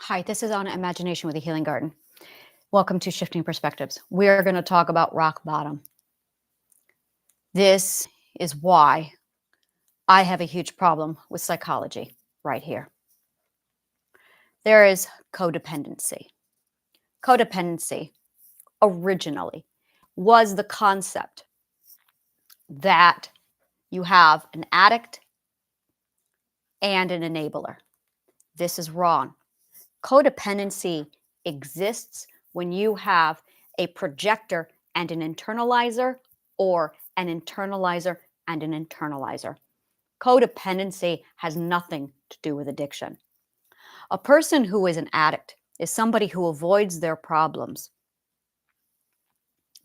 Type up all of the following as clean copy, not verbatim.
Hi, this is Anna Imagination with the Healing Garden. Welcome to Shifting Perspectives. We are going to talk about rock bottom. This is why I have a huge problem with psychology right here. There is codependency. Codependency originally was the concept that you have an addict and an enabler. This is wrong. Codependency exists when you have a projector and an internalizer, or an internalizer and an internalizer. Codependency has nothing to do with addiction. A person who is an addict is somebody who avoids their problems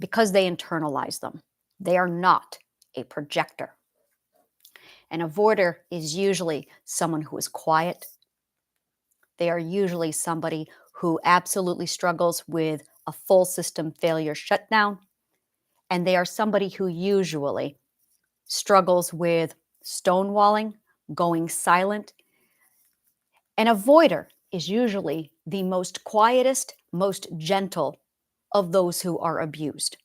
because they internalize them. They are not a projector. An avoider is usually someone who is quiet. They are usually somebody who absolutely struggles with a full system failure shutdown. And they are somebody who usually struggles with stonewalling, going silent. An avoider is usually the most quietest, most gentle of those who are abused.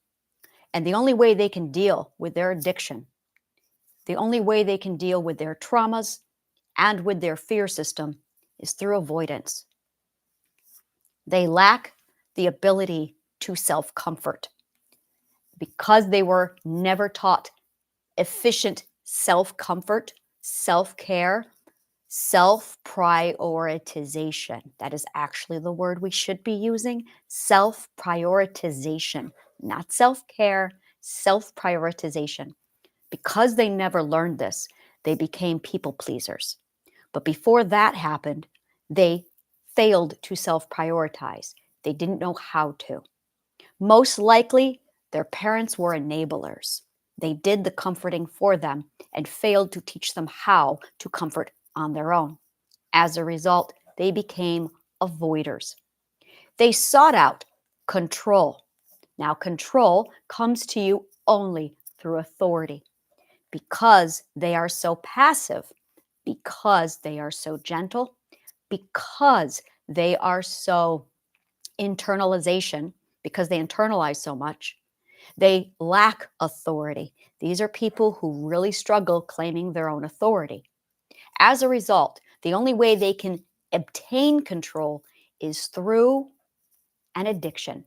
And the only way they can deal with their addiction, the only way they can deal with their traumas and with their fear system is through avoidance. They lack the ability to self-comfort because they were never taught efficient self-comfort, self-care, self-prioritization. That is actually the word we should be using. Self-prioritization, not self-care, self-prioritization. Because they never learned this, they became people pleasers. But before that happened, they failed to self-prioritize. They didn't know how to. Most likely, their parents were enablers. They did the comforting for them and failed to teach them how to comfort on their own. As a result, they became avoiders. They sought out control. Now, control comes to you only through authority. Because they are so passive, because they are so gentle, because they are so internalization, because they internalize so much, they lack authority. These are people who really struggle claiming their own authority. As a result, the only way they can obtain control is through an addiction.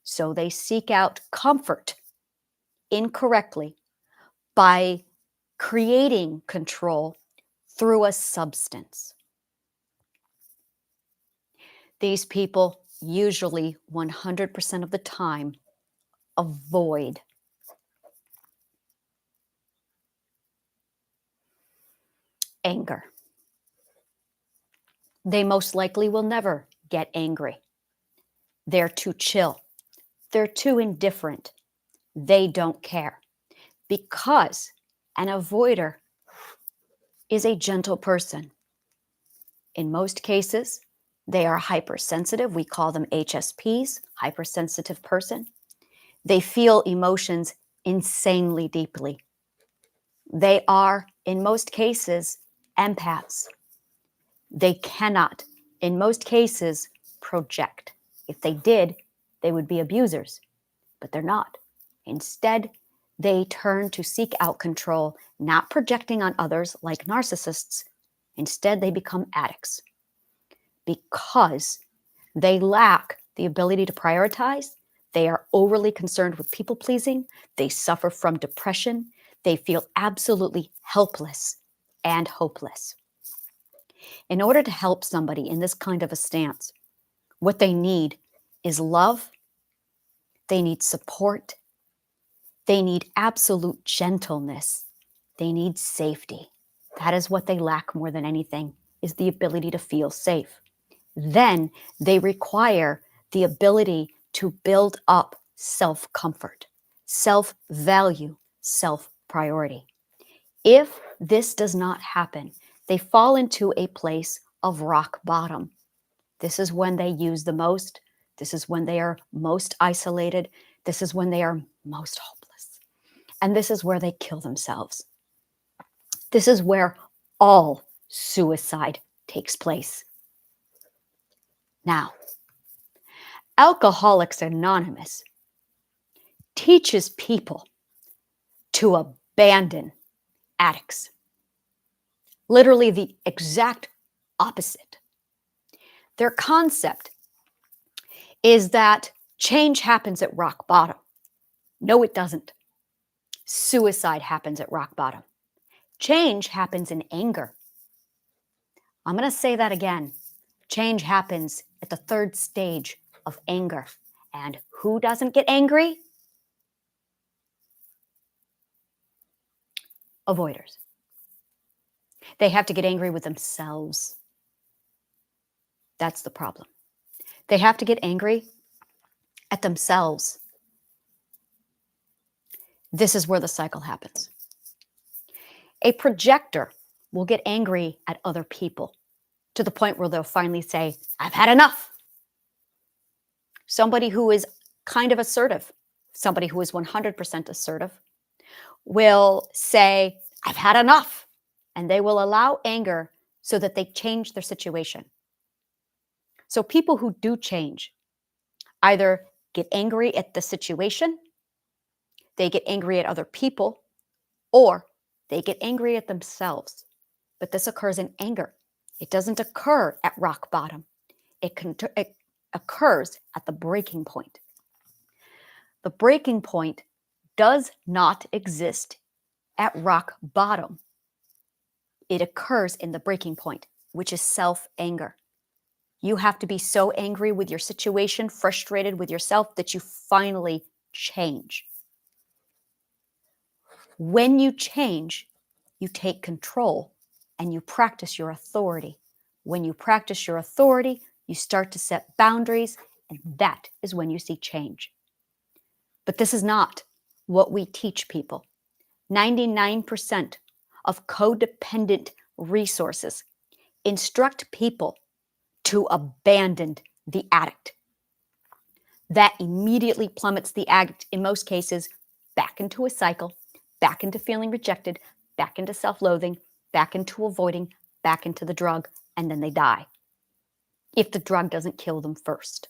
So they seek out comfort incorrectly by creating control through a substance. These people usually 100% of the time avoid. Anger. They most likely will never get angry. They're too chill. They're too indifferent. They don't care. Because an avoider is a gentle person. In most cases, they are hypersensitive. We call them HSPs, hypersensitive person. They feel emotions insanely deeply. They are, in most cases, empaths. They cannot, in most cases, project. If they did, they would be abusers, but they're not. Instead, they turn to seek out control, not projecting on others like narcissists. Instead, they become addicts because they lack the ability to prioritize. They are overly concerned with people pleasing. They suffer from depression. They feel absolutely helpless and hopeless. In order to help somebody in this kind of a stance, what they need is love. They need support. They need absolute gentleness. They need safety. That is what they lack more than anything, is the ability to feel safe. Then they require the ability to build up self-comfort, self-value, self-priority. If this does not happen, they fall into a place of rock bottom. This is when they use the most. This is when they are most isolated. This is when they are most hopeless. And this is where they kill themselves. This is where all suicide takes place. Now, Alcoholics Anonymous teaches people to abandon addicts. Literally the exact opposite. Their concept is that change happens at rock bottom. No, it doesn't. Suicide happens at rock bottom. Change happens in anger. I'm going to say that again. Change happens at the third stage of anger. And who doesn't get angry? Avoiders. They have to get angry with themselves. That's the problem. They have to get angry at themselves. This is where the cycle happens. A projector will get angry at other people to the point where they'll finally say, I've had enough. Somebody who is kind of assertive, somebody who is 100% assertive, will say, I've had enough. And they will allow anger so that they change their situation. So people who do change either get angry at the situation, they get angry at other people, or they get angry at themselves. But this occurs in anger. It doesn't occur at rock bottom. It occurs at the breaking point. The breaking point does not exist at rock bottom. It occurs in the breaking point, which is self-anger. You have to be so angry with your situation, frustrated with yourself, that you finally change. When you change, you take control and you practice your authority. When you practice your authority, you start to set boundaries, and that is when you see change. But this is not what we teach people. 99% of codependent resources instruct people to abandon the addict. That immediately plummets the addict, in most cases, back into a cycle, back into feeling rejected, back into self-loathing, back into avoiding, back into the drug, and then they die if the drug doesn't kill them first.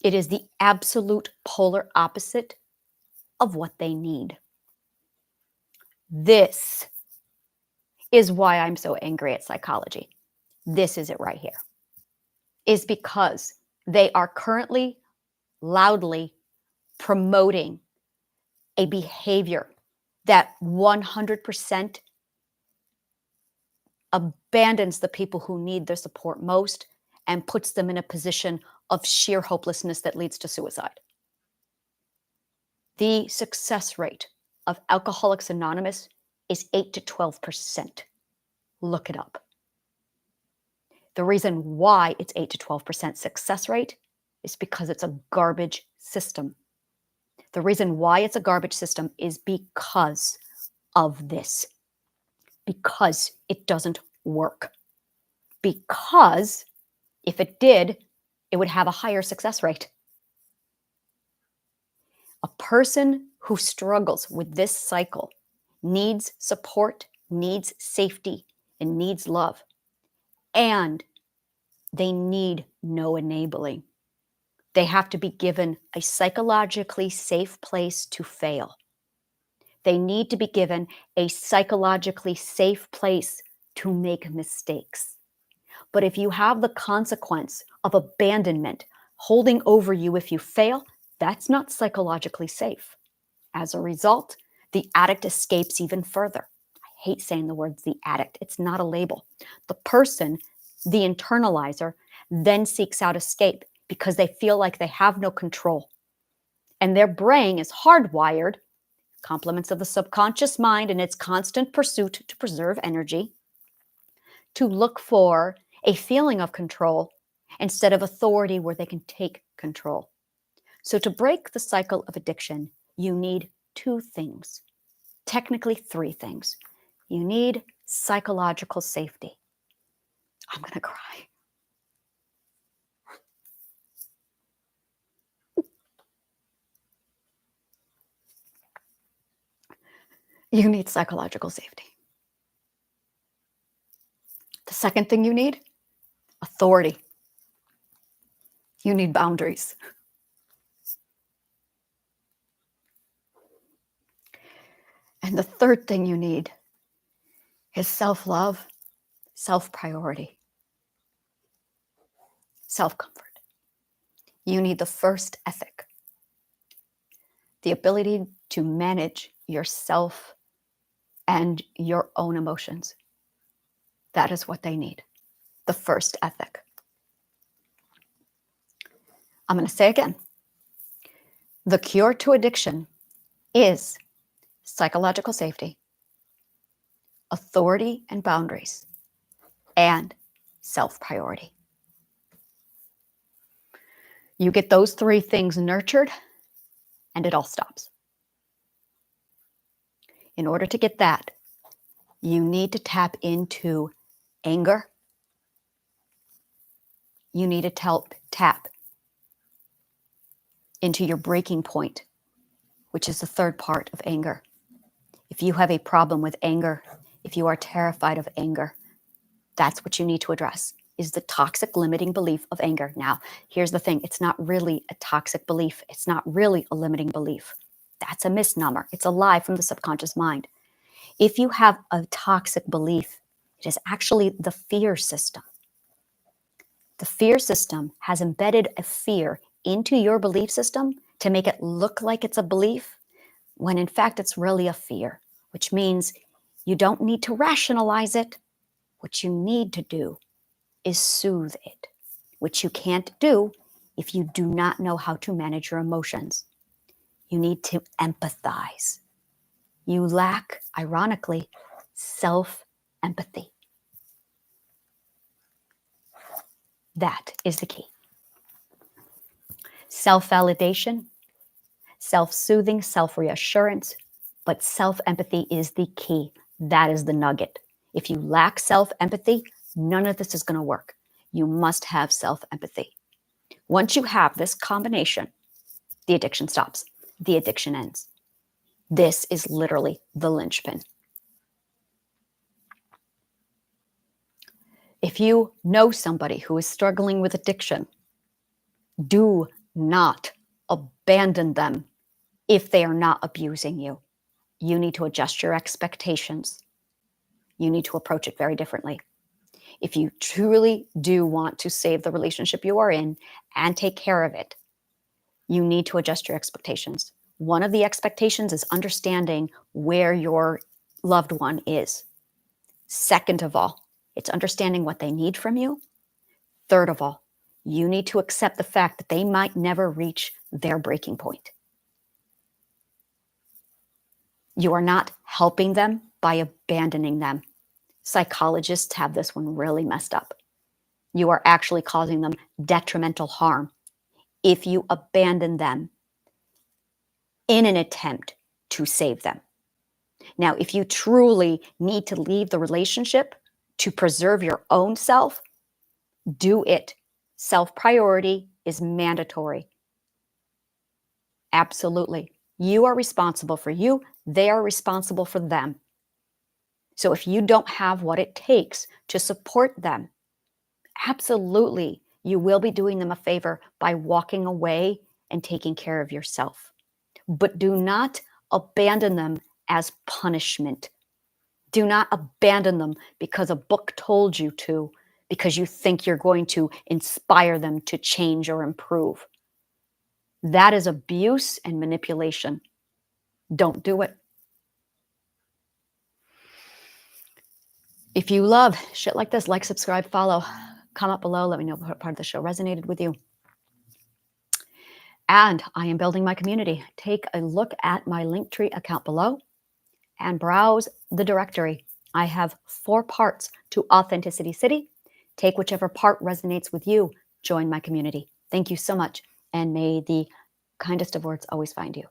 It is the absolute polar opposite of what they need. This is why I'm so angry at psychology. This is it right here. Is because they are currently loudly promoting a behavior that 100% abandons the people who need their support most and puts them in a position of sheer hopelessness that leads to suicide. The success rate of Alcoholics Anonymous is 8 to 12%. Look it up. The reason why it's 8 to 12% success rate is because it's a garbage system. The reason why it's a garbage system is because of this. Because it doesn't work. Because if it did, it would have a higher success rate. A person who struggles with this cycle needs support, needs safety, and needs love. And they need no enabling. They have to be given a psychologically safe place to fail. They need to be given a psychologically safe place to make mistakes. But if you have the consequence of abandonment holding over you if you fail, that's not psychologically safe. As a result, the addict escapes even further. I hate saying the words the addict. It's not a label. The person, the internalizer, then seeks out escape because they feel like they have no control. And their brain is hardwired, compliments of the subconscious mind in its constant pursuit to preserve energy, to look for a feeling of control instead of authority where they can take control. So to break the cycle of addiction, you need 2 things, technically 3 things. You need psychological safety. I'm going to cry. You need psychological safety. The second thing you need, authority. You need boundaries. And the third thing you need is self-love, self-priority, self-comfort. You need the first ethic, the ability to manage yourself and your own emotions. That is what they need, the first ethic. I'm going to say again, the cure to addiction is psychological safety, authority and boundaries, and self-priority. You get those three things nurtured, and it all stops. In order to get that, you need to tap into anger. You need to tap into your breaking point, which is the third part of anger. If you have a problem with anger, if you are terrified of anger, that's what you need to address, is the toxic limiting belief of anger. Now, here's the thing. It's not really a toxic belief. It's not really a limiting belief. That's a misnomer. It's a lie from the subconscious mind. If you have a toxic belief, it is actually the fear system. The fear system has embedded a fear into your belief system to make it look like it's a belief, when in fact it's really a fear, which means you don't need to rationalize it. What you need to do is soothe it, which you can't do if you do not know how to manage your emotions. You need to empathize. You lack, ironically, self-empathy. That is the key. Self-validation, self-soothing, self-reassurance, but self-empathy is the key. That is the nugget. If you lack self-empathy, none of this is going to work. You must have self-empathy. Once you have this combination, the addiction stops. The addiction ends. This is literally the linchpin. If you know somebody who is struggling with addiction, do not abandon them if they are not abusing you. You need to adjust your expectations. You need to approach it very differently. If you truly do want to save the relationship you are in and take care of it, you need to adjust your expectations. One of the expectations is understanding where your loved one is. Second of all, it's understanding what they need from you. Third of all, you need to accept the fact that they might never reach their breaking point. You are not helping them by abandoning them. Psychologists have this one really messed up. You are actually causing them detrimental harm if you abandon them in an attempt to save them. Now, if you truly need to leave the relationship to preserve your own self, do it. Self-priority is mandatory. Absolutely. You are responsible for you. They are responsible for them. So if you don't have what it takes to support them, absolutely, you will be doing them a favor by walking away and taking care of yourself. But do not abandon them as punishment. Do not abandon them because a book told you to, because you think you're going to inspire them to change or improve. That is abuse and manipulation. Don't do it. If you love shit like this, like, subscribe, follow, comment below. Let me know what part of the show resonated with you. And I am building my community. Take a look at my Linktree account below and browse the directory. I have 4 parts to Authenticity City. Take whichever part resonates with you. Join my community. Thank you so much, and may the kindest of words always find you.